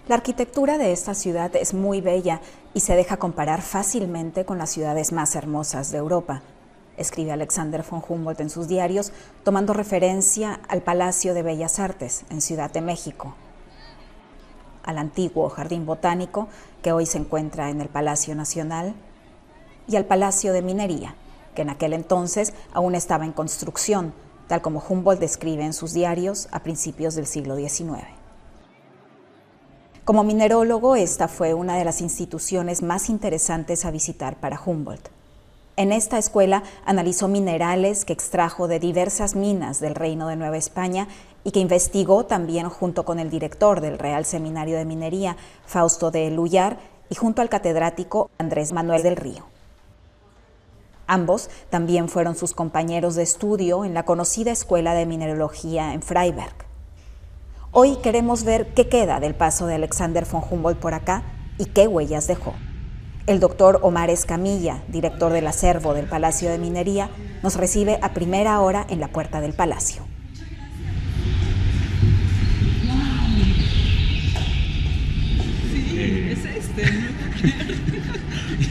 La arquitectura de esta ciudad es muy bella y se deja comparar fácilmente con las ciudades más hermosas de Europa, escribe Alexander von Humboldt en sus diarios, tomando referencia al Palacio de Bellas Artes en Ciudad de México, al antiguo Jardín Botánico, que hoy se encuentra en el Palacio Nacional, y al Palacio de Minería, que en aquel entonces aún estaba en construcción, tal como Humboldt describe en sus diarios a principios del siglo XIX. Como minerólogo, esta fue una de las instituciones más interesantes a visitar para Humboldt. En esta escuela analizó minerales que extrajo de diversas minas del Reino de Nueva España y que investigó también junto con el director del Real Seminario de Minería, Fausto de Lullar, y junto al catedrático Andrés Manuel del Río. Ambos también fueron sus compañeros de estudio en la conocida Escuela de Mineralogía en Freiberg. Hoy queremos ver qué queda del paso de Alexander von Humboldt por acá y qué huellas dejó. El doctor Omar Escamilla, director del acervo del Palacio de Minería, nos recibe a primera hora en la puerta del palacio. Sí, es este, ¿no?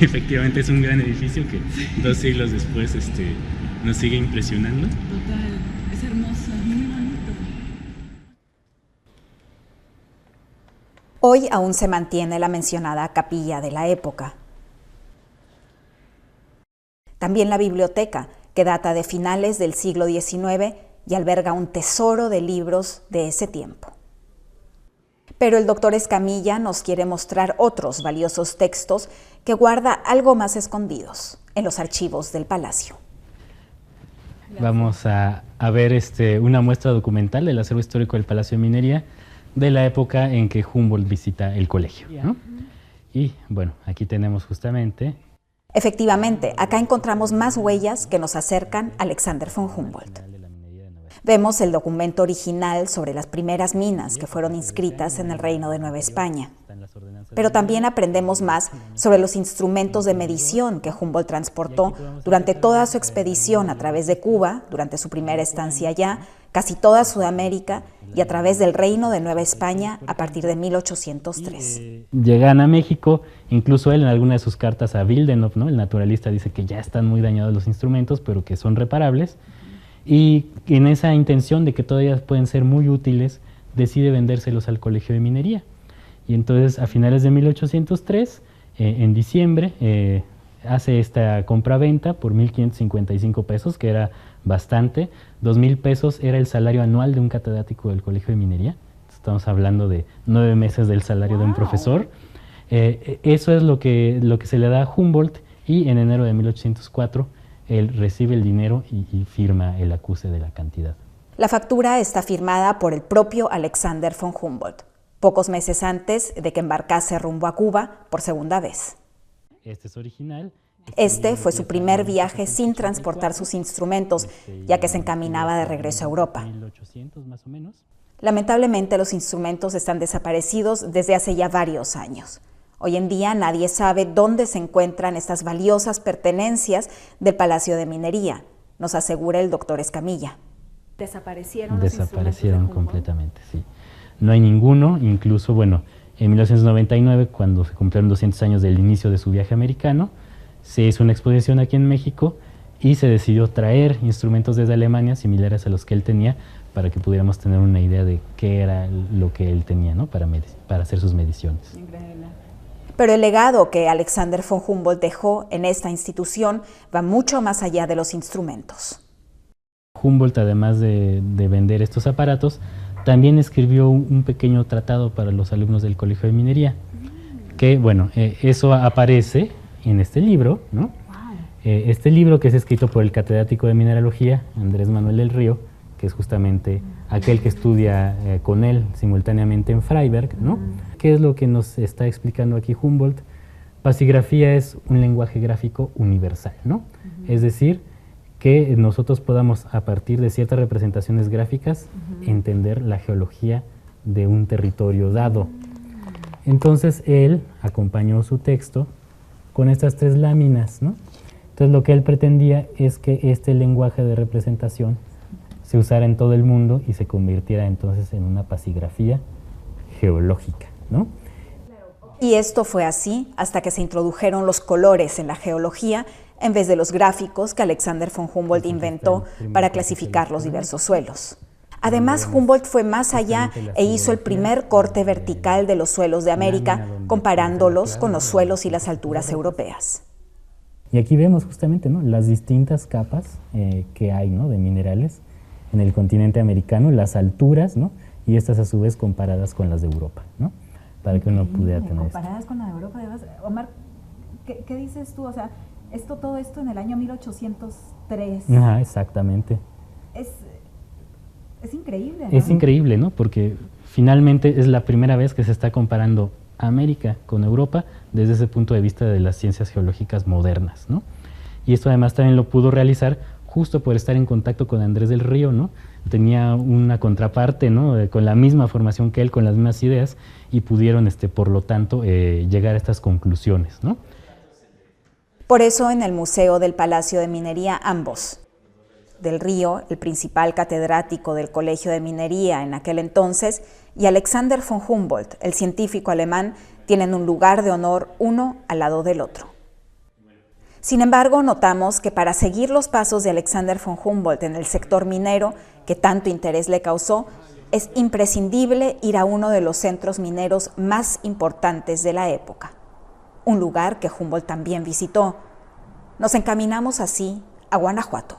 Efectivamente es un gran edificio que 2 siglos después nos sigue impresionando. Total, es hermoso, muy bonito. Hoy aún se mantiene la mencionada capilla de la época. También la biblioteca, que data de finales del siglo XIX y alberga un tesoro de libros de ese tiempo. Pero el doctor Escamilla nos quiere mostrar otros valiosos textos que guarda algo más escondidos en los archivos del palacio. Vamos a ver una muestra documental del acervo histórico del Palacio de Minería de la época en que Humboldt visita el colegio, ¿no? Y bueno, aquí tenemos justamente... Efectivamente, acá encontramos más huellas que nos acercan a Alexander von Humboldt. Vemos el documento original sobre las primeras minas que fueron inscritas en el Reino de Nueva España. Pero también aprendemos más sobre los instrumentos de medición que Humboldt transportó durante toda su expedición a través de Cuba, durante su primera estancia allá, casi toda Sudamérica y a través del Reino de Nueva España a partir de 1803. Llegan a México, incluso él en alguna de sus cartas a Willdenow, ¿no? El naturalista, dice que ya están muy dañados los instrumentos, pero que son reparables. Y en esa intención de que todavía pueden ser muy útiles, decide vendérselos al Colegio de Minería. Y entonces a finales de 1803, en diciembre, hace esta compraventa por 1,555 pesos, que era bastante. 2,000 pesos era el salario anual de un catedrático del Colegio de Minería. Estamos hablando de 9 meses del salario de un profesor. Eso es lo que se le da a Humboldt, y en enero de 1804 él recibe el dinero y firma el acuse de la cantidad. La factura está firmada por el propio Alexander von Humboldt, pocos meses antes de que embarcase rumbo a Cuba por segunda vez. Este es original. Este fue su primer viaje sin transportar sus instrumentos, ya que se encaminaba de regreso a Europa. 1800 más o menos. Lamentablemente, los instrumentos están desaparecidos desde hace ya varios años. Hoy en día nadie sabe dónde se encuentran estas valiosas pertenencias del Palacio de Minería, nos asegura el doctor Escamilla. Desaparecieron completamente, sí. No hay ninguno, incluso, bueno, en 1999, cuando se cumplieron 200 años del inicio de su viaje americano, se hizo una exposición aquí en México y se decidió traer instrumentos desde Alemania similares a los que él tenía, para que pudiéramos tener una idea de qué era lo que él tenía, ¿no? para hacer sus mediciones. Increíble. Pero el legado que Alexander von Humboldt dejó en esta institución va mucho más allá de los instrumentos. Humboldt, además de vender estos aparatos, también escribió un pequeño tratado para los alumnos del Colegio de Minería, que, bueno, eso aparece en este libro, ¿no? Este libro, que es escrito por el catedrático de Mineralogía, Andrés Manuel del Río, que es justamente aquel que estudia con él simultáneamente en Freiberg, ¿no? ¿Qué es lo que nos está explicando aquí Humboldt? Pasigrafía es un lenguaje gráfico universal, ¿no? Es decir, que nosotros podamos, a partir de ciertas representaciones gráficas, entender la geología de un territorio dado. Entonces él acompañó su texto con estas 3 láminas, ¿no? Entonces lo que él pretendía es que este lenguaje de representación se usara en todo el mundo y se convirtiera entonces en una pasigrafía geológica, ¿no? Y esto fue así hasta que se introdujeron los colores en la geología en vez de los gráficos que Alexander von Humboldt inventó para clasificar los diversos suelos. Además, Humboldt fue más allá e hizo el primer corte vertical de los suelos de América, comparándolos con los suelos y las alturas europeas. Y aquí vemos justamente, ¿no?, las distintas capas que hay, ¿no?, de minerales en el continente americano, las alturas, ¿no?, y estas a su vez comparadas con las de Europa, ¿no?, para que uno pudiera tener comparadas con la de Europa. Además, Omar, ¿qué dices tú? O sea, todo esto en el año 1803. Ajá, exactamente. Es increíble, ¿no? Es increíble, ¿no?, porque finalmente es la primera vez que se está comparando América con Europa desde ese punto de vista de las ciencias geológicas modernas, ¿no? Y esto además también lo pudo realizar justo por estar en contacto con Andrés del Río, ¿no? Tenía una contraparte, ¿no?, con la misma formación que él, con las mismas ideas, y pudieron, por lo tanto, llegar a estas conclusiones, ¿no? Por eso en el Museo del Palacio de Minería ambos, del Río, el principal catedrático del Colegio de Minería en aquel entonces, y Alexander von Humboldt, el científico alemán, tienen un lugar de honor uno al lado del otro. Sin embargo, notamos que para seguir los pasos de Alexander von Humboldt en el sector minero, que tanto interés le causó, es imprescindible ir a uno de los centros mineros más importantes de la época, un lugar que Humboldt también visitó. Nos encaminamos así a Guanajuato.